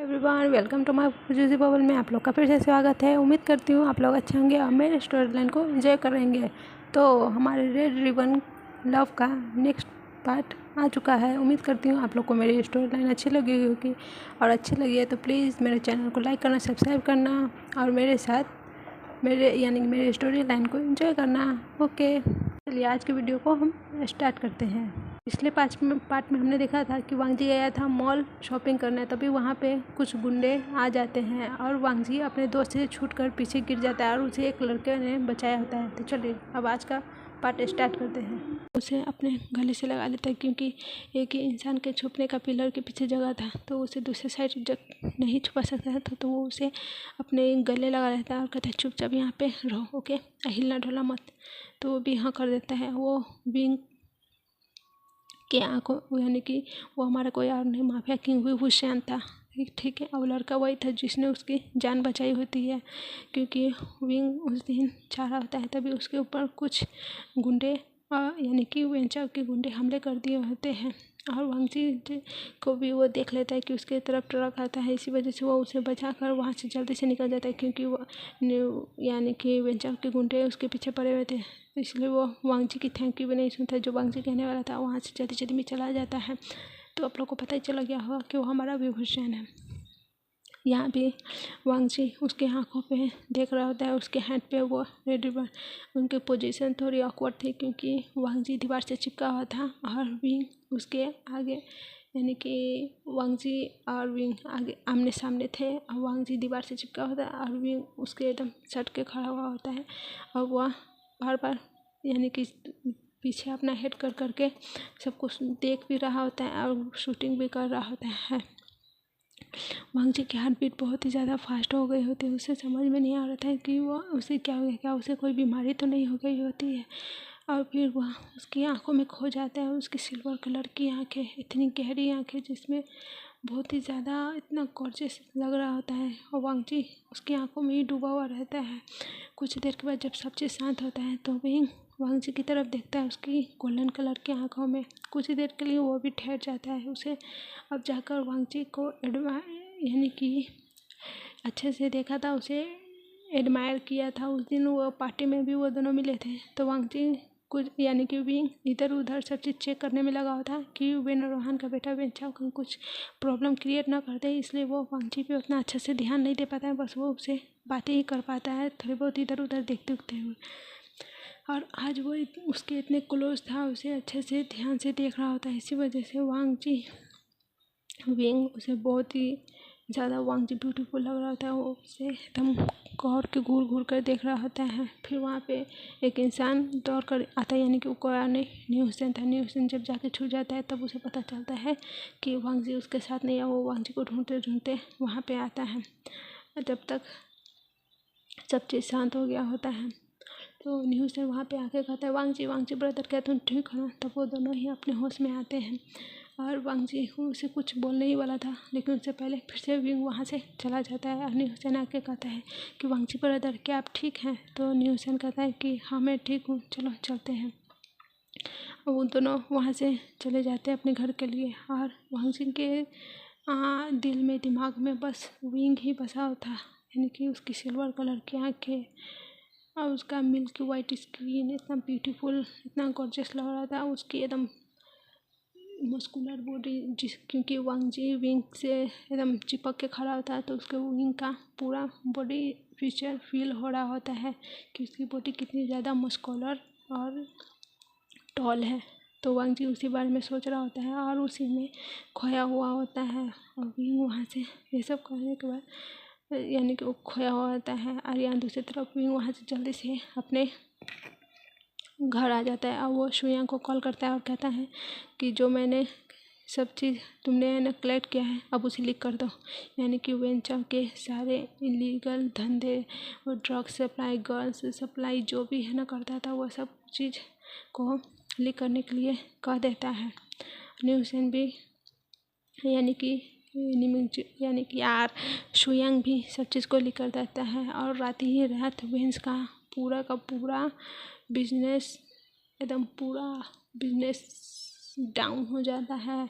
Everyone, welcome to my जूजी bubble में आप लोग का फिर से स्वागत है। उम्मीद करती हूँ आप लोग अच्छे होंगे और मेरे स्टोरी लाइन को एंजॉय करेंगे। तो हमारे रेड रिबन लव का नेक्स्ट पार्ट आ चुका है। उम्मीद करती हूँ आप लोग को मेरी स्टोरी लाइन अच्छी लगी होगी, और अच्छी लगी है तो प्लीज़ मेरे चैनल को लाइक करना, सब्सक्राइब करना और मेरे साथ मेरे स्टोरी लाइन को एंजॉय करना। ओके, चलिए आज की वीडियो को हम स्टार्ट करते हैं। पिछले पार्ट में हमने देखा था कि वांगजी गया था मॉल शॉपिंग करने, तभी वहाँ पे कुछ गुंडे आ जाते हैं और वांगजी अपने दोस्त से छूटकर पीछे गिर जाता है और उसे एक लड़के ने बचाया होता है। तो चलिए अब आज का पार्ट स्टार्ट करते हैं। उसे अपने गले से लगा लेता है क्योंकि एक ही इंसान के छुपने का पिलर के पीछे जगह था, तो उसे दूसरे साइड जब नहीं छुपा सकता था तो वो उसे अपने गले लगा लेता है और कहता है चुपचाप यहाँ पे रहो, ओके, हिलना डोला मत। तो वो भी हाँ कर देता है। वो विंग के आंखों यानी कि वो हमारा कोई और नहीं, माफिया किंग हुसैन था। ठीक है, और लड़का वही था जिसने उसकी जान बचाई होती है, क्योंकि विंग उस दिन चाह रहा होता है तभी उसके ऊपर कुछ गुंडे यानी कि वेंचर के गुंडे हमले कर दिए होते हैं। और वांगजी को भी वो देख लेता है कि उसके तरफ ट्रक आता है, इसी वजह से वो उसे बचाकर वहाँ से जल्दी से निकल जाता है, क्योंकि वो यानी कि वेंचर के गुंडे उसके पीछे पड़े हुए थे। इसलिए वो वांगजी की थैंक यू भी नहीं सुनता। जो वांगजी कहने वाला था वहाँ से जल्दी जल्दी में चला जाता है। तो आप लोग को पता ही चला गया होगा कि वो हमारा विभूषण है। यहाँ भी वांगजी उसके आँखों पे देख रहा होता है, उसके हैंड पे वो रेड रिबन। उनकी पोजीशन थोड़ी ऑकवर्ड थी क्योंकि वांगजी दीवार से चिपका हुआ था और विंग उसके आगे, यानी कि वांगजी और विंग आगे आमने सामने थे और वांगजी दीवार से चिपका होता है और विंग उसके एकदम सट के खड़ा हुआ होता है और वह बार बार यानी कि पीछे अपना हेड कर करके सब कुछ देख भी रहा होता है और शूटिंग भी कर रहा होता है। वांगजी की हार्ट बीट बहुत ही ज़्यादा फास्ट हो गई होती है। उसे समझ में नहीं आ रहा था कि वो उसे क्या हो गया, क्या उसे कोई बीमारी तो नहीं हो गई होती है। और फिर वह उसकी आंखों में खो जाता है। उसकी सिल्वर कलर की आंखें, इतनी गहरी आंखें जिसमें बहुत ही ज़्यादा इतना गॉर्जियस लग रहा होता है, और वांगजी उसकी आंखों में ही डूबा हुआ रहता है। कुछ देर के बाद जब सब चीज़ शांत होता है तो विंग वांगजी की तरफ देखता है, उसकी गोल्डन कलर की आंखों में। कुछ ही देर के लिए वो भी ठहर जाता है। उसे अब जाकर वांगजी को यानी कि अच्छे से देखा था, उसे एडमायर किया था। उस दिन वो पार्टी में भी वो दोनों मिले थे। तो वांगजी कुछ यानी कि विंग इधर उधर सब चीज़ चेक करने में लगा हुआ था कि वेन रोहान का बेटा वेंचाओ कहीं कुछ प्रॉब्लम क्रिएट ना कर दे, इसलिए वो वांगजी पे उतना अच्छे से ध्यान नहीं दे पाता है। बस वो उसे बातें ही कर पाता है थोड़ी बहुत इधर उधर देखते उठते हुए। और आज वो उसके इतने क्लोज था, उसे अच्छे से ध्यान से देख रहा होता है। इसी वजह से वांगजी विंग उसे बहुत ही ज़्यादा वांगजी ब्यूटीफुल लग रहा होता है। वो उसे एकदम गौर के घूर घूर कर देख रहा होता है। फिर वहाँ पे एक इंसान दौड़ कर आता है, यानी कि वो कोई न्यू हुसैन था। न्यू हुसैन जब जाके छू जाता है तब उसे पता चलता है कि वांगजी उसके साथ नहीं है। वो वांगजी को ढूंढते ढूंढते वहाँ पे आता है। जब तक सब चीज़ शांत हो गया होता है तो न्यू हुसैन वहाँ पे आके कहता है वांगजी वांगजी ब्रदर, क्या तुम ठीक हो ना? तब वो दोनों ही अपने होश में आते हैं और वांगजी उसे कुछ बोलने ही वाला था, लेकिन उससे पहले फिर से विंग वहाँ से चला जाता है। और न्यू हुसैन आके कहता है कि वांगजी ब्रदर, क्या आप ठीक हैं? तो न्यू हुसैन कहता है कि हाँ मैं ठीक हूँ, चलो चलते हैं। वो दोनों वहाँ से चले जाते हैं अपने घर के लिए। और वांगजी के दिल में दिमाग में बस विंग ही बसा था, यानी कि उसकी सिल्वर कलर की आँखें और उसका मिल्की वाइट स्किन इतना ब्यूटीफुल, इतना गॉर्जियस लग रहा था। उसकी एकदम मस्कुलर बॉडी, क्योंकि वांगजी विंग से एकदम चिपक के खड़ा होता है तो उसके विंग का पूरा बॉडी फीचर फील हो रहा होता है कि उसकी बॉडी कितनी ज़्यादा मस्कुलर और टॉल है। तो वांगजी उसी बारे में सोच रहा होता है और उसी में खोया हुआ होता है। और विंग वहाँ से ये सब करने के बाद यानी कि वो खोया हुआ होता है, और यहाँ दूसरी तरफ विंग वहाँ से जल्दी से अपने घर आ जाता है। और वो शुयांग को कॉल करता है और कहता है कि जो मैंने सब चीज़ तुमने ना कलेक्ट किया है अब उसे लीक कर दो, यानी कि वेंचर के सारे इलीगल धंधे, वो ड्रग सप्लाई, गर्ल्स सप्लाई जो भी है ना करता था, वो सब चीज़ को लीक करने के लिए कह देता है। न्यू हुसैन भी यानी कि यार शुयांग भी सब चीज़ को लीक कर देता है। और रात ही रात वेंस का पूरा बिजनेस एकदम पूरा बिजनेस डाउन हो जाता है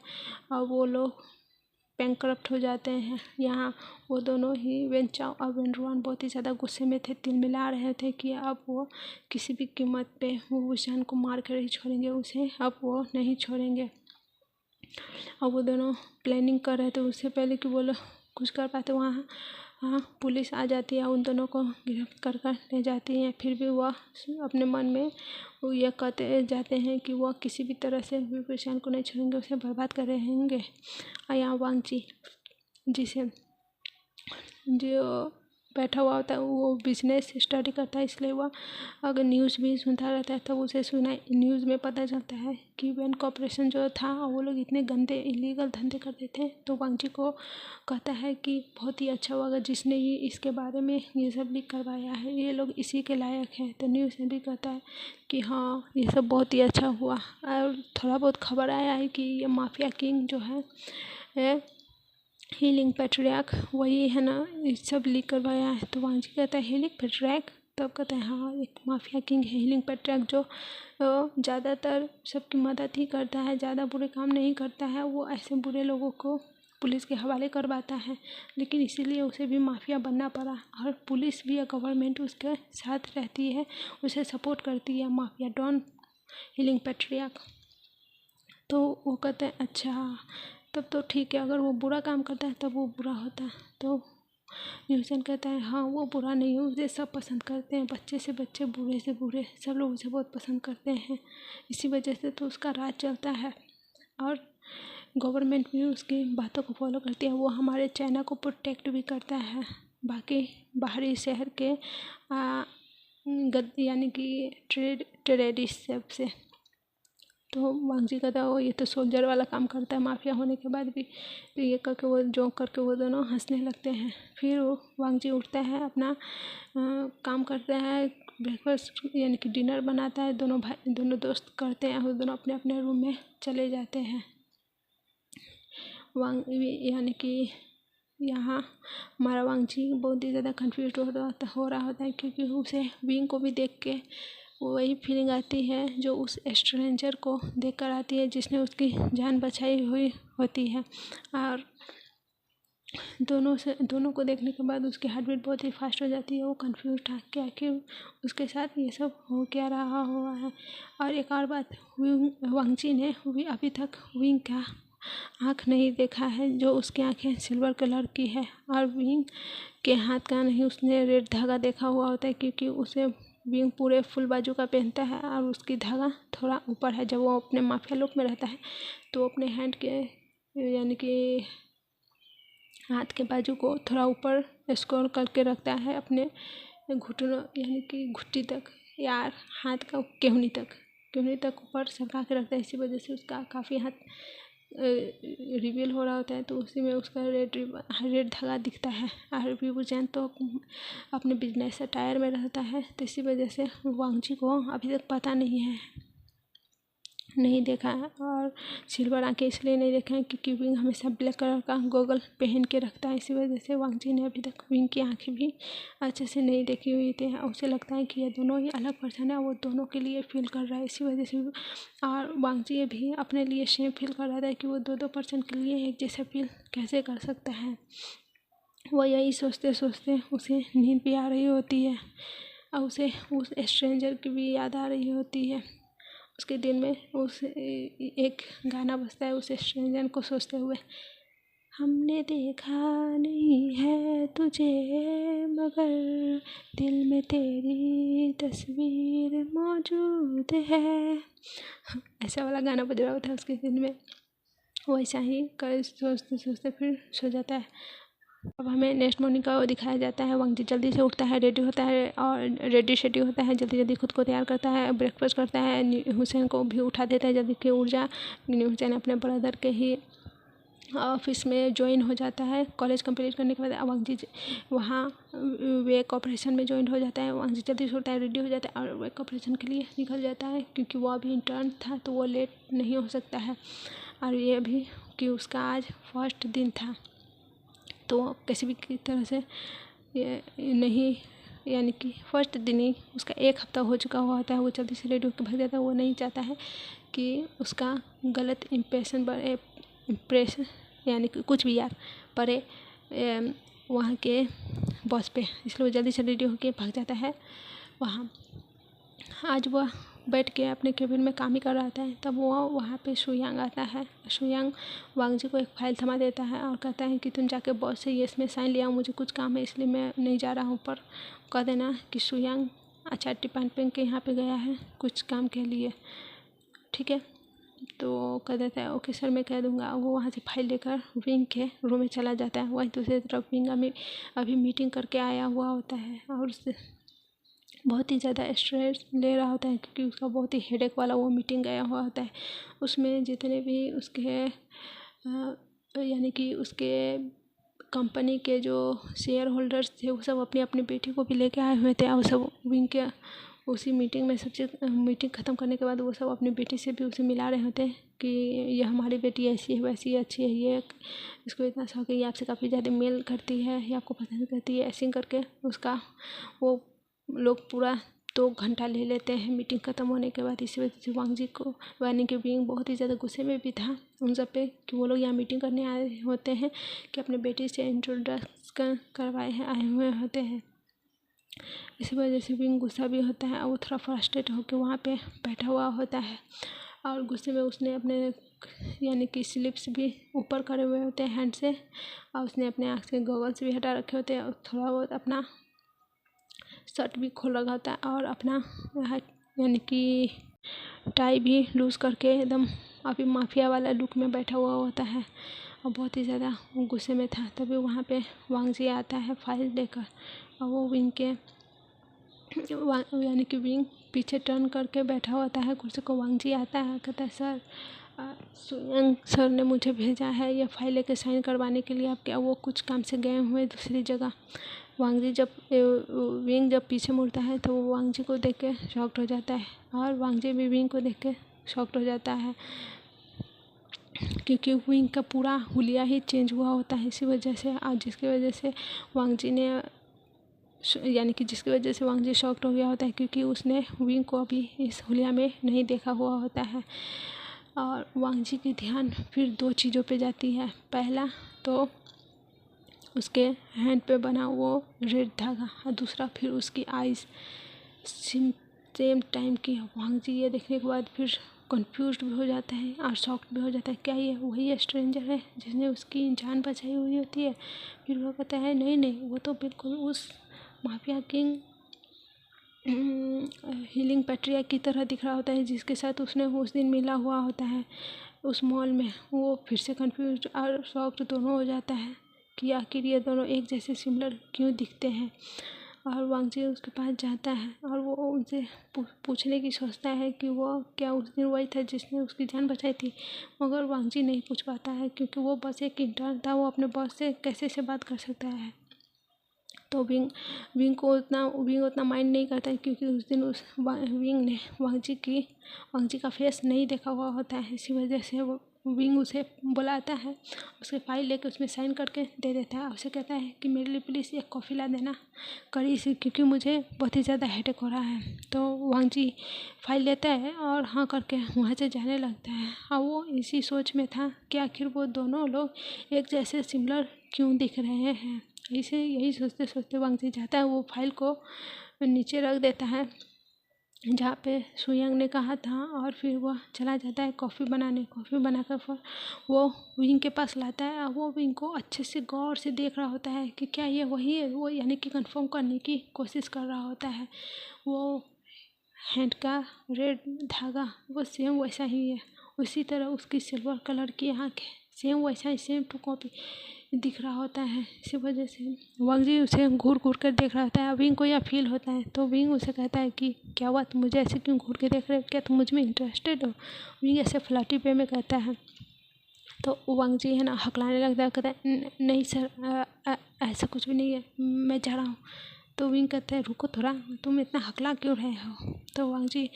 और वो लोग बैंकरप्ट हो जाते हैं। यहाँ वो दोनों ही वेन चाओ और वेन रुआन बहुत ही ज़्यादा गुस्से में थे, तिलमिला रहे थे कि अब वो किसी भी कीमत पे वो वुशन को मार कर ही छोड़ेंगे, उसे अब वो नहीं छोड़ेंगे। और वो दोनों प्लानिंग कर रहे थे उससे पहले कि वो लोग कुछ कर पाते। वहाँ पुलिस आ जाती है, उन दोनों को गिरफ्तार कर ले जाती है। फिर भी वह अपने मन में वो ये कहते जाते हैं कि वह किसी भी तरह से विभूषण को नहीं छोड़ेंगे, उसे बर्बाद कर रहेंगे। और यहाँ वांग ची जिसे जो बैठा हुआ होता है वो बिजनेस स्टडी करता है, इसलिए वह अगर न्यूज़ भी सुनता रहता है तो उसे न्यूज़ में पता चलता है कि वेन कॉर्पोरेशन जो था वो लोग इतने गंदे इलीगल धंधे करते थे। तो वांग ची को कहता है कि बहुत ही अच्छा हुआ जिसने ये इसके बारे में ये सब भी करवाया है, ये लोग इसी के लायक है। तो न्यूज़ में भी कहता है कि हाँ ये सब बहुत ही अच्छा हुआ। और थोड़ा बहुत खबर आया है कि ये माफिया किंग जो है हीलिंग पैट्रियार्क वही है ना, ये सब लीक करवाया है। तो वांग ची कहता है हीलिंग पैट्रियार्क, तब कहता है हाँ एक माफिया किंग है हीलिंग पैट्रियार्क जो ज़्यादातर सबकी मदद ही करता है, ज़्यादा बुरे काम नहीं करता है। वो ऐसे बुरे लोगों को पुलिस के हवाले करवाता है, लेकिन इसीलिए उसे भी माफिया बनना पड़ा। और पुलिस भी गवर्नमेंट उसके साथ रहती है, उसे सपोर्ट करती है, माफिया डॉन हीलिंग पैट्रियार्क। तो वो कहते हैं अच्छा तब तो ठीक है, अगर वो बुरा काम करता है तब वो बुरा होता है। तो न्यूसन कहता है हाँ वो बुरा नहीं हो, उसे सब पसंद करते हैं, बच्चे से बच्चे बूढ़े से बूढ़े सब लोग उसे बहुत पसंद करते हैं, इसी वजह से तो उसका राज चलता है। और गवर्नमेंट भी उसकी बातों को फॉलो करती है, वो हमारे चाइना को प्रोटेक्ट भी करता है बाकी बाहरी शहर के यानी कि टेररिस्ट सब से। तो वांग ची कहता है वो ये तो सोल्जर वाला काम करता है माफिया होने के बाद भी। तो ये करके वो जोक करके वो दोनों हंसने लगते हैं। फिर वो वांग ची उठता है, अपना काम करता है, ब्रेकफास्ट यानी कि डिनर बनाता है, दोनों दोस्त करते हैं और दोनों अपने अपने रूम में चले जाते हैं। यानी कि यहाँ हमारा वांग ची बहुत ही ज़्यादा कन्फ्यूज हो रहा होता है, क्योंकि उसे विंग को भी देख के वही फीलिंग आती है जो उस स्ट्रेंजर को देखकर आती है जिसने उसकी जान बचाई हुई होती है। और दोनों को देखने के बाद उसकी हार्ट बीट बहुत ही फास्ट हो जाती है। वो कंफ्यूज था कि आखिर उसके साथ ये सब हो क्या रहा हुआ है। और एक और बात, वांग ची ने अभी तक विंग का आँख नहीं देखा है, जो उसकी आँखें सिल्वर कलर की है। और विंग के हाथ का नहीं उसने रेड धागा देखा हुआ होता है, क्योंकि उसे विंग पूरे फुल बाजू का पहनता है और उसकी धागा थोड़ा ऊपर है। जब वो अपने माफिया लुक में रहता है तो वो अपने हैंड के यानी कि हाथ के बाजू को थोड़ा ऊपर स्क्रॉल करके रखता है, अपने घुटनों यानी कि घुट्टी तक या हाथ का केहनी तक ऊपर सरका के रखता है। इसी वजह से उसका काफ़ी हाथ रिवील हो रहा होता है, तो उसी में उसका रेड धागा दिखता है। और विभूषण तो अपने बिजनेस अटायर में रहता है, तो इसी वजह से वांग ची को अभी तक पता नहीं देखा है। और सिल्वर आंखें इसलिए नहीं देखा है क्योंकि विंग हमेशा ब्लैक कलर का गॉगल पहन के रखता है, इसी वजह से वांग ची ने अभी तक विंग की आंखें भी अच्छे से नहीं देखी हुई थी। उसे लगता है कि ये दोनों ही अलग पर्सन है, वो दोनों के लिए फील कर रहा है, इसी वजह से। और वांग ची भी अपने लिए शेम फील कर रहा था कि वो दो पर्सन के लिए एक जैसा फील कैसे कर सकता है। वो यही सोचते सोचते उसे नींद भी आ रही होती है और उसे उस स्ट्रेंजर की भी याद आ रही होती है। उसके दिल में एक गाना बजता है उस स्ट्रेंजर को सोचते हुए, हमने देखा नहीं है तुझे मगर दिल में तेरी तस्वीर मौजूद है। ऐसा वाला गाना बज रहा होता है उसके दिल में। वैसा ही कर सोचते सोचते फिर सो जाता है। अब हमें नेक्स्ट मॉर्निंग का दिखाया जाता है। वांग ची जल्दी से उठता है, रेडी होता है और रेडी शेडी होता है, जल्दी जल्दी खुद को तैयार करता है, ब्रेकफास्ट करता है, हुसैन को भी उठा देता है जल्दी कि उठ जा। हुसैन अपने ब्रदर के ही ऑफिस में ज्वाइन हो जाता है। कॉलेज कंप्लीट करने के बाद वांग ची वहाँ वे कॉर्पोरेशन में ज्वाइन हो जाता है। वांग ची जल्दी से उठता है, रेडी हो जाता है और वे कॉर्पोरेशन के लिए निकल जाता है, क्योंकि वो अभी इंटर्न था तो वो लेट नहीं हो सकता है। और ये भी कि उसका आज फर्स्ट दिन था, तो किसी भी तरह से ये नहीं, यानी कि फर्स्ट दिन ही उसका एक हफ्ता हो चुका हुआ होता है। वो जल्दी से रेडी होकर भाग जाता है। वो नहीं चाहता है कि उसका गलत इम्प्रेशन यानी कि कुछ भी यार पड़े वहाँ के बॉस पे, इसलिए वो जल्दी से रेडी होके भाग जाता है वहाँ। आज वह बैठ के अपने केबिन में काम ही कर रहा था, तब वो वहाँ पे शुयांग आता है। शुयांग वांग जी को एक फाइल थमा देता है और कहता है कि तुम जाके बॉस से ये इसमें साइन लिया, मुझे कुछ काम है इसलिए मैं नहीं जा रहा हूँ, पर कह देना कि शुयांग अच्छा डिपार्टमेंट के यहाँ पे गया है कुछ काम के लिए, ठीक है। तो कह देता है ओके सर मैं कह दूँगा। वो वहाँ से फाइल लेकर विंग के रूम में चला जाता है। वहीं दूसरी तरफ विंग अभी मीटिंग करके आया हुआ होता है और उससे बहुत ही ज़्यादा स्ट्रेस ले रहा होता है, क्योंकि उसका बहुत ही हेडेक वाला वो मीटिंग गया हुआ होता है। उसमें जितने भी उसके यानी कि उसके कंपनी के जो शेयर होल्डर्स थे वो सब अपनी अपनी बेटी को भी लेके आए हुए थे, और सब विंग के उसी मीटिंग में सब चीज़ मीटिंग ख़त्म करने के बाद वो सब अपनी बेटी से भी उसे मिला रहे होते हैं कि ये हमारी बेटी ऐसी है वैसी है, अच्छी है, ये इसको इतना शौक है, ये आपसे काफ़ी ज़्यादा मेल करती है, ये आपको पसंद करती है, ऐसे करके उसका वो लोग पूरा 2 घंटा ले लेते हैं मीटिंग ख़त्म होने के बाद। इसी वजह से वांग जी को यानी कि विंग बहुत ही ज़्यादा गुस्से में भी था उन सब पे कि वो लोग यहाँ मीटिंग करने आए होते हैं कि अपने बेटी से इंट्रोडक्शन करवाए हैं आए हुए होते हैं। इसी वजह से विंग गुस्सा भी होता है और वो थोड़ा फ्रस्ट्रेट होकर वहाँ पे बैठा हुआ होता है, और गुस्से में उसने अपने यानी कि स्लिप्स भी ऊपर करे हुए होते हैं हैंड से, और उसने अपने आँख से गॉगल्स भी हटा रखे होते हैं और थोड़ा बहुत अपना शर्ट भी खोल रखा होता है और अपना यानी कि टाई भी लूज़ करके एकदम अभी माफिया वाला लुक में बैठा हुआ होता है और बहुत ही ज़्यादा गुस्से में था। तभी वहाँ पे वांग जी आता है फाइल लेकर, और वो विंग के यानी कि विंग पीछे टर्न करके बैठा होता है कुर्सी को। वांग जी आता है, कहता है सर शुयांग सर ने मुझे भेजा है ये फाइल लेके साइन करवाने के लिए, आप क्या वो कुछ काम से गए हुए दूसरी जगह। वांग जी विंग जब पीछे मुड़ता है तो वो वांग जी को देख के शॉक्ड हो जाता है, और वांग जी भी विंग को देख के शॉक्ड हो जाता है, क्योंकि विंग का पूरा हुलिया ही चेंज हुआ होता है इसी वजह से, और जिसकी वजह से वांग जी ने यानी कि जिसकी वजह से वांग जी शॉक्ड हो गया होता है, क्योंकि उसने विंग को अभी इस हुलिया में नहीं देखा हुआ होता है। और वांग जी की ध्यान फिर 2 चीज़ों पे जाती है। पहला तो उसके हैंड पे बना वो रेड धागा, और दूसरा फिर उसकी आइज़ सेम टाइम की। वांग जी ये देखने के बाद फिर कंफ्यूज्ड भी हो जाता है और शॉक्ड भी हो जाता है, क्या ये वही स्ट्रेंजर है जिसने उसकी जान बचाई हुई होती है। फिर वो कहता है नहीं नहीं, वो तो बिल्कुल उस माफिया किंग हीलिंग पैट्रिया की तरह दिख रहा होता है जिसके साथ उसने उस दिन मिला हुआ होता है उस मॉल में। वो फिर से कंफ्यूज और शॉक्ड दोनों हो जाता है कि आखिर ये दोनों एक जैसे सिमिलर क्यों दिखते हैं। और वांग जी उसके पास जाता है और वो उनसे पूछने की सोचता है कि वो क्या उस दिन वही था जिसने उसकी जान बचाई थी, मगर वांग जी नहीं पूछ पाता है क्योंकि वो बस एक इंटर्न था, वो अपने बॉस से कैसे से बात कर सकता है। तो विंग उतना माइंड नहीं करता है, क्योंकि उस दिन विंग ने वांग जी का फेस नहीं देखा हुआ होता है। इसी वजह से वो विंग उसे बुलाता है, उसके फाइल लेकर उसमें साइन करके दे देता है। उसे कहता है कि मेरे लिए प्लीज़ एक कॉफ़ी ला देना कड़ी सी, क्योंकि मुझे बहुत ही ज़्यादा हेडेक हो रहा है। तो वांग जी फाइल लेता है और हाँ करके वहाँ से जाने लगता है, और वो इसी सोच में था कि आखिर वो दोनों लोग एक जैसे सिमिलर क्यों दिख रहे हैं। इसे यही सोचते सोचते वांग जी जाता है, वो फाइल को नीचे रख देता है जहाँ पे शुयांग ने कहा था, और फिर वह चला जाता है कॉफ़ी बनाकर फिर वो विंग के पास लाता है। और वो विंग को अच्छे से गौर से देख रहा होता है कि क्या ये वही है, वो यानी कि कंफर्म करने की कोशिश कर रहा होता है। वो हैंड का रेड धागा वो सेम वैसा ही है, उसी तरह उसकी सिल्वर कलर की आँखें सेम वैसा ही सेम टू कॉपी दिख रहा होता है। इसी वजह से वांग जी उसे घूर घूर कर देख रहा होता है। विंग को यह फील होता है, तो विंग उसे कहता है कि क्या हुआ, तुम मुझे ऐसे क्यों घूर के देख रहे हो, क्या तुम मुझ में इंटरेस्टेड हो। विंग ऐसे फ्लर्टी वे में कहता है, तो वांग जी है ना हकलाने लगता है, कहता है नहीं सर ऐसा कुछ भी नहीं है, मैं जा रहा हूँ। तो विंग कहता है रुको थोड़ा, तुम इतना हकला क्यों रहे हो। तो वांग जी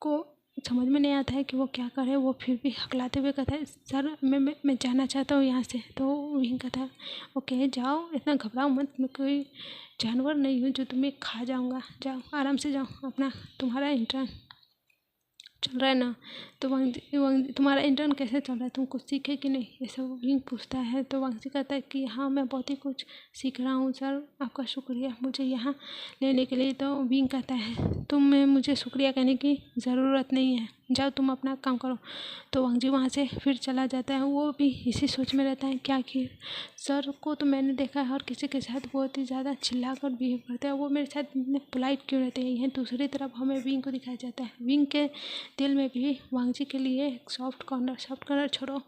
को समझ में नहीं आता है कि वो क्या करे, वो फिर भी हकलाते हुए कहता है सर मैं जाना चाहता हूँ यहाँ से। तो विंग कहता है ओके जाओ, इतना घबराओ मत, मैं कोई जानवर नहीं हूँ जो तुम्हें खा जाऊँगा, जाओ आराम से जाओ, अपना तुम्हारा इंटर्न चल रहा है ना, तो वांगजी तुम्हारा इंटर्न कैसे चल रहा है, तुम कुछ सीखे कि नहीं, ये सब विंग पूछता है। तो वांगजी कहता है कि हाँ मैं बहुत ही कुछ सीख रहा हूँ सर, आपका शुक्रिया मुझे यहाँ लेने के लिए। तो विंग कहता है तुम्हें मुझे शुक्रिया कहने की ज़रूरत नहीं है, जाओ तुम अपना काम करो। तो वांगजी वहाँ से फिर चला जाता है। वो भी इसी सोच में रहता है क्या आखिर सर को तो मैंने देखा है हर किसी के साथ बहुत ही ज़्यादा चिल्ला कर बिहेव करते हैं, वो मेरे साथ इतने पोलाइट क्यों रहते हैं। यहीं दूसरी तरफ हमें विंग को दिखाया जाता है, विंग के दिल में भी वांगजी के लिए एक सॉफ्ट कॉर्नर छोड़ो,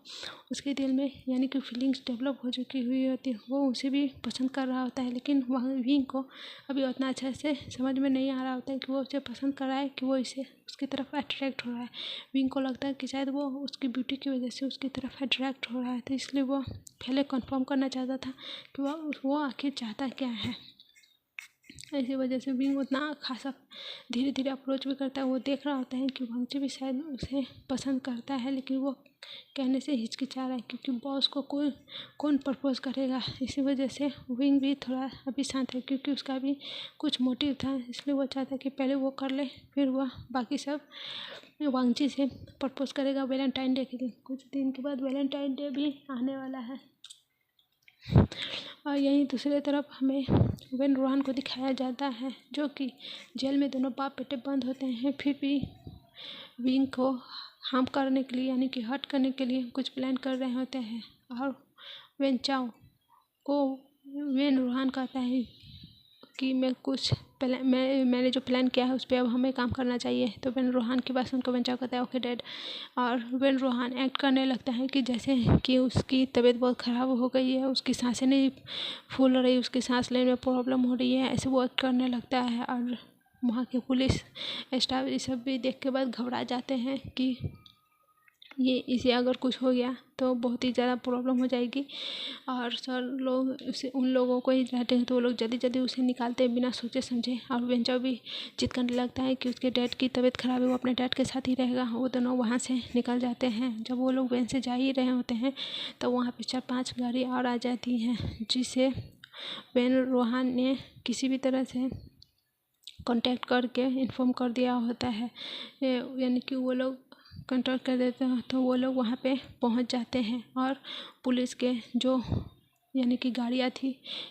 उसके दिल में यानी कि फीलिंग्स डेवलप हो चुकी हुई होती है, वो उसे भी पसंद कर रहा होता है। लेकिन वह विंग को अभी उतना अच्छे से समझ में नहीं आ रहा होता है कि वो उसे पसंद कर रहा है कि वो इसे उसकी तरफ अट्रैक्ट हो रहा है। विंग को लगता है कि शायद वो उसकी ब्यूटी की वजह से उसकी तरफ अट्रैक्ट हो रहा है, तो इसलिए वो पहले कंफर्म करना चाहता था कि वो आखिर चाहता क्या है। इसी वजह से विंग उतना खासा धीरे धीरे अप्रोच भी करता है। वो देख रहा होता है कि वांगजी भी शायद उसे पसंद करता है, लेकिन वो कहने से हिचकिचा रहा है क्योंकि बॉस को कौन प्रपोज करेगा। इसी वजह से विंग भी थोड़ा अभी शांत है क्योंकि उसका भी कुछ मोटिव था, इसलिए वो चाहता है कि पहले वो कर ले फिर वह बाकी सब वांगजी से प्रपोज करेगा वैलेंटाइन डे के दिन। कुछ दिन के बाद वैलेंटाइन डे भी आने वाला है। और यहीं दूसरी तरफ हमें वेन रोहान को दिखाया जाता है जो कि जेल में दोनों बाप बेटे बंद होते हैं, फिर भी विंग को हार्म करने के लिए यानी कि हर्ट करने के लिए कुछ प्लान कर रहे होते हैं। और वेन चाओ को वेन रोहान कहता है कि मैंने जो प्लान किया है उस पर अब हमें काम करना चाहिए। तो वेन रोहान की बात सुनकर वेन चाओ कहता है ओके डैड, और वेन रोहान एक्ट करने लगता है कि जैसे कि उसकी तबीयत बहुत ख़राब हो गई है, उसकी सांसें नहीं फूल रही, उसकी सांस लेने में प्रॉब्लम हो रही है, ऐसे वो एक्ट करने लगता है। और वहाँ के पुलिस स्टाफ ये सब भी देख के बाद घबरा जाते हैं कि ये इसे अगर कुछ हो गया तो बहुत ही ज़्यादा प्रॉब्लम हो जाएगी। और सर लोग उसे उन लोगों को ही रहते हैं तो वो लोग जल्दी जल्दी उसे निकालते हैं बिना सोचे समझे। और वेंचर भी जिद करने लगता है कि उसके डैड की तबीयत ख़राब है, वो अपने डैड के साथ ही रहेगा। वो दोनों वहाँ से निकल जाते हैं। जब वो लोग वेन से जा ही रहे होते हैं तो वहाँ पे 4-5 गाड़ी और आ जाती हैं, जिसे वेन रोहान ने किसी भी तरह से कांटेक्ट करके इन्फॉर्म कर दिया होता है, यानी कि वो लोग कांटेक्ट कर देते हैं। तो वो लोग वहाँ पे पहुँच जाते हैं और पुलिस के जो यानी कि गाड़ियाँ थी,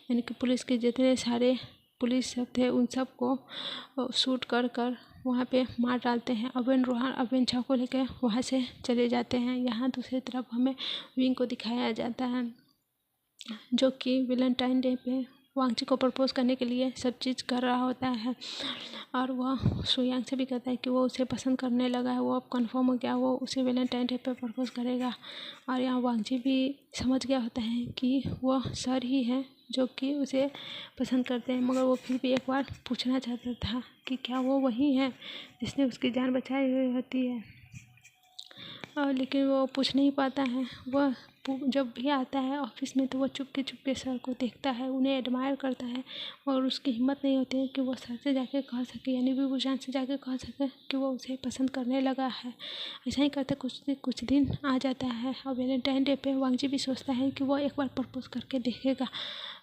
यानी कि पुलिस के जितने सारे पुलिस सब थे उन सब को शूट कर वहाँ पे मार डालते हैं। अवेन रोहान अवेन चाओ को लेकर वहाँ से चले जाते हैं। यहाँ दूसरी तरफ हमें विंग को दिखाया जाता है जो कि वैलेंटाइन डे पे वांगजी को प्रपोज करने के लिए सब चीज़ कर रहा होता है। और वह सुयांग से भी कहता है कि वो उसे पसंद करने लगा है, वो अब कंफर्म हो गया, वो उसे वैलेंटाइन डे पे प्रपोज करेगा। और यहाँ वांगजी भी समझ गया होता है कि वह सर ही है जो कि उसे पसंद करते हैं, मगर वो फिर भी एक बार पूछना चाहता था कि क्या वो वही है जिसने उसकी जान बचाई हुई होती है। और लेकिन वो पूछ नहीं पाता है। वह जब भी आता है ऑफिस में तो वो चुपके सर को देखता है, उन्हें एडमायर करता है, और उसकी हिम्मत नहीं होती है कि वो सर से जाके कह सके, यानी विभूषण से जाके कह सके कि वो उसे पसंद करने लगा है। ऐसा ही करते कुछ दिन आ जाता है और वैलेंटाइन डे पे वांगजी भी सोचता है कि वो एक बार प्रपोज करके देखेगा।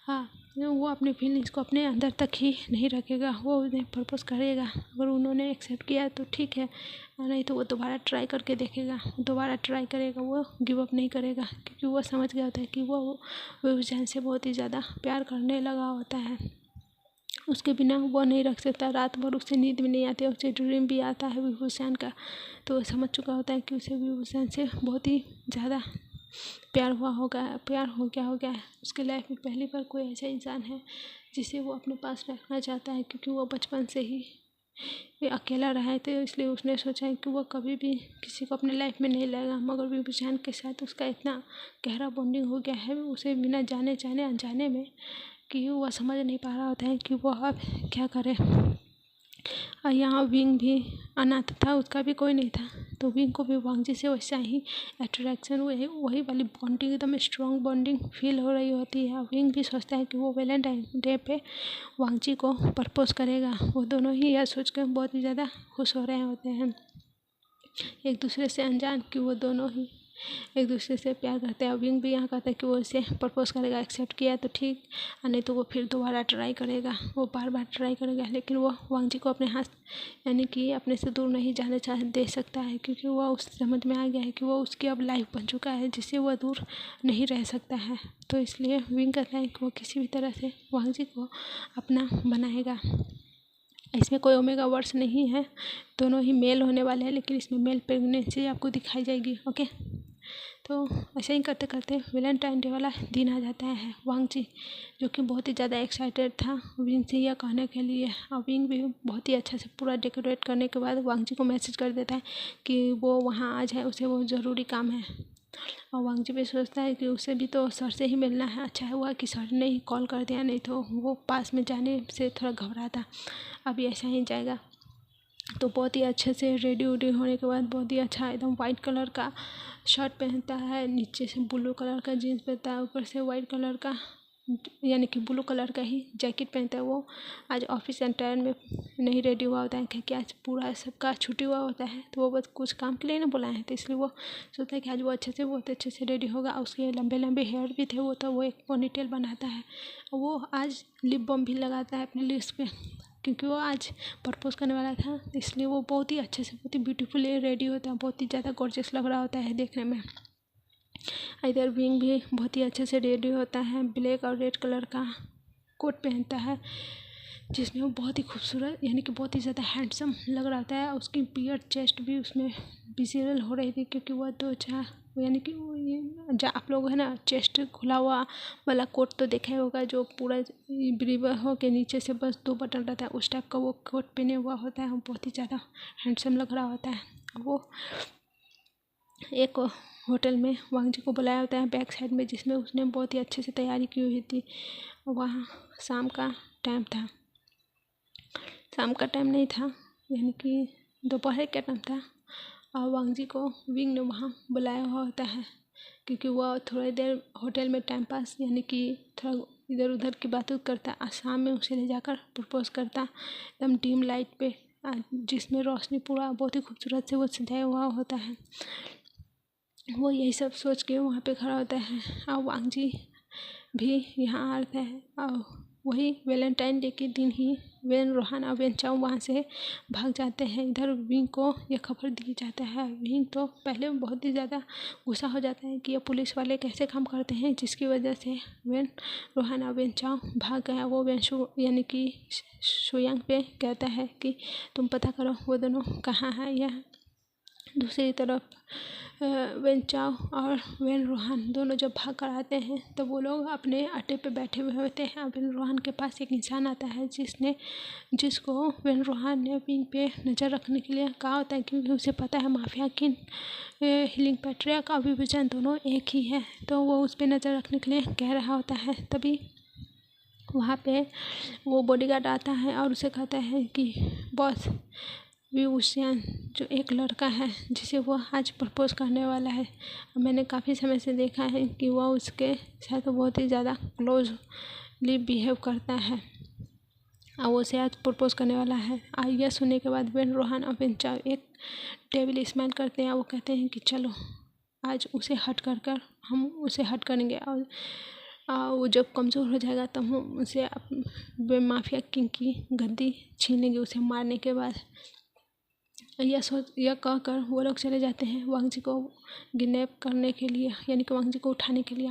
हाँ, वो अपनी फीलिंग्स को अपने अंदर तक ही नहीं रखेगा, वो उन्हें प्रपोज करेगा। अगर उन्होंने एक्सेप्ट किया तो ठीक है, नहीं तो वो दोबारा ट्राई करके देखेगा, दोबारा ट्राई करेगा। वो गिव अप नहीं करेगा क्योंकि वो समझ गया होता है कि वो विभूषण से बहुत ही ज़्यादा प्यार करने लगा होता है। उसके बिना वो नहीं रख सकता, रात भर उसे नींद भी नहीं आती, उसे ड्रीम भी आता है विभूषण का। तो वो समझ चुका होता है कि उसे विभूषण से बहुत ही ज़्यादा प्यार हो गया है। उसके लाइफ में पहली बार कोई ऐसा इंसान है जिसे वो अपने पास रखना चाहता है, क्योंकि वो बचपन से ही अकेला रहा है, तो इसलिए उसने सोचा है कि वो कभी भी किसी को अपने लाइफ में नहीं लाएगा। मगर विभूषण के साथ उसका इतना गहरा बॉन्डिंग हो गया है उसे बिना जाने जाने अनजाने में कि वह समझ नहीं पा रहा होता है कि वह अब क्या करे। और यहाँ विंग भी अनाथ था, उसका भी कोई नहीं था, तो विंग को भी वांगजी से वैसा ही अट्रैक्शन वही वाली बॉन्डिंग, एकदम स्ट्रॉन्ग बॉन्डिंग फील हो रही होती है। विंग भी सोचता है कि वो वैलेंटाइन डे पे वांगजी को प्रपोज करेगा। वो दोनों ही यह सोच कर बहुत ही ज़्यादा खुश हो रहे होते हैं, एक दूसरे से अनजान कि वो दोनों ही एक दूसरे से प्यार करते हैं। विंग भी यहाँ कहता है कि वो इसे प्रपोज करेगा, एक्सेप्ट किया तो ठीक, और नहीं तो वो फिर दोबारा ट्राई करेगा, वो बार बार ट्राई करेगा। लेकिन वो वांग जी को अपने हाथ यानी कि अपने से दूर नहीं जाने दे सकता है, क्योंकि वो उस समझ में आ गया है कि वो उसकी अब लाइफ बन चुका है जिससे वो दूर नहीं रह सकता है। तो इसलिए विंग कहता है कि वो किसी भी तरह से वांग जी को अपना बनाएगा। इसमें कोई ओमेगा वर्ड्स नहीं है, दोनों ही मेल होने वाले हैं, लेकिन इसमें मेल प्रेगनेंसी आपको दिखाई जाएगी। ओके, तो ऐसे ही करते करते वैलेंटाइन डे वाला दिन आ जाता है। वांग जी जो कि बहुत ही ज़्यादा एक्साइटेड था विंग से यह कहने के लिए, और विंग भी बहुत ही अच्छा से पूरा डेकोरेट करने के बाद वांग जी को मैसेज कर देता है कि वो वहाँ आ जाए, उसे वो ज़रूरी काम है। और वांग जी भी सोचता है कि उसे भी तो सर से ही मिलना है। अच्छा हुआ कि सर ने ही कॉल कर दिया, नहीं तो वो पास में जाने से थोड़ा घबराता, अभी ऐसा ही जाएगा। तो बहुत ही अच्छे से रेडी वेडी होने के बाद बहुत ही अच्छा एकदम वाइट कलर का शर्ट पहनता है, नीचे से ब्लू कलर का जीन्स पहनता है, ऊपर से वाइट कलर का यानी कि ब्लू कलर का ही जैकेट पहनता है। वो आज ऑफिस एंड टायर में नहीं रेडी हुआ होता है, क्योंकि आज पूरा सबका छुट्टी हुआ होता है, तो वो बस कुछ काम के लिए ना बुलाए हैं, तो इसलिए वो सोचता है कि आज वो बहुत अच्छे से रेडी होगा। उसके लंबे लंबे हेयर भी थे, वो तो वो एक पोनीटेल बनाता है। वो आज लिप बाम भी लगाता है अपने लिप्स पे, क्योंकि वो आज प्रपोज करने वाला था, इसलिए वो बहुत ही अच्छे से बहुत ही ब्यूटीफुली रेडी होता है, बहुत ही ज़्यादा गॉर्जियस लग रहा होता है देखने में। इधर विंग भी बहुत ही अच्छे से रेडी होता है, ब्लैक और रेड कलर का कोट पहनता है, जिसमें वो बहुत ही खूबसूरत यानी कि बहुत ही ज़्यादा हैंडसम लग रहा था। उसकी बियर्ड चेस्ट भी उसमें विजिबल हो रही थी, क्योंकि वह दो चार यानी कि जो आप लोग है ना चेस्ट खुला हुआ वाला कोट तो देखा ही होगा, जो पूरा ब्रीवर हो के नीचे से बस 2 बटन रहता है, उस टाइप का वो कोट पहने हुआ होता है। वो बहुत ही ज़्यादा हैंडसम लग रहा होता है। वो एक होटल में वांग जी को बुलाया होता है बैक साइड में, जिसमें उसने बहुत ही अच्छे से तैयारी की हुई थी। वहाँ शाम का टाइम था, शाम का टाइम नहीं था यानी कि दोपहर का टाइम था, और वांग जी को विंग ने वहाँ बुलाया हुआ होता है, क्योंकि वह थोड़ी देर होटल में टाइम पास यानी कि थोड़ा इधर उधर की बातें करता, और शाम में उसे ले जाकर प्रपोज करता एकदम डिम लाइट पे, जिसमें रोशनी पूरा बहुत ही खूबसूरत से वो सजाया हुआ होता है। वो यही सब सोच के वहाँ पे खड़ा होता है, और वांग जी भी यहाँ आता है। और वही वैलेंटाइन डे के दिन ही वेन रोहान और वेन चाओ वहाँ से भाग जाते हैं। इधर विंग को यह खबर दी जाता है। विंग तो पहले बहुत ही ज़्यादा गुस्सा हो जाता है कि ये पुलिस वाले कैसे काम करते हैं, जिसकी वजह से वेन रोहान और वेन चाओ भाग गया। वो वेन शू यानी कि शुयांग पे कहता है कि तुम पता करो वो दोनों कहाँ हैं। यह दूसरी तरफ वेन चाओ और वेन रोहान दोनों जब भाग कर आते हैं तो वो लोग अपने अड्डे पे बैठे हुए होते हैं। वेन रोहान के पास एक इंसान आता है जिसको वेन रोहान ने विंग पे नज़र रखने के लिए कहा होता है, क्योंकि उसे पता है माफिया किन हीलिंग पैट्रिया का विभाजन दोनों एक ही है, तो वो उस पर नज़र रखने के लिए कह रहा होता है। तभी वहाँ पे वो बॉडीगार्ड आता है और उसे कहता है कि बॉस व्यूशियन जो एक लड़का है जिसे वो आज प्रपोज करने वाला है, मैंने काफ़ी समय से देखा है कि वह उसके साथ बहुत ही ज़्यादा क्लोजली बिहेव करता है, और वो उसे आज प्रपोज करने वाला है। और यह सुनने के बाद वेन रोहान और वेन चाओ एक डेविल स्माइल करते हैं। वो कहते हैं कि चलो आज उसे हट कर हम उसे हट करेंगे, और वो जब कमज़ोर हो जाएगा तब हम उसे माफिया किंग की गद्दी छीन लेंगे उसे मारने के बाद। यह कहकर वो लोग चले जाते हैं वांग जी को किडनैप करने के लिए, यानी कि वांग जी को उठाने के लिए।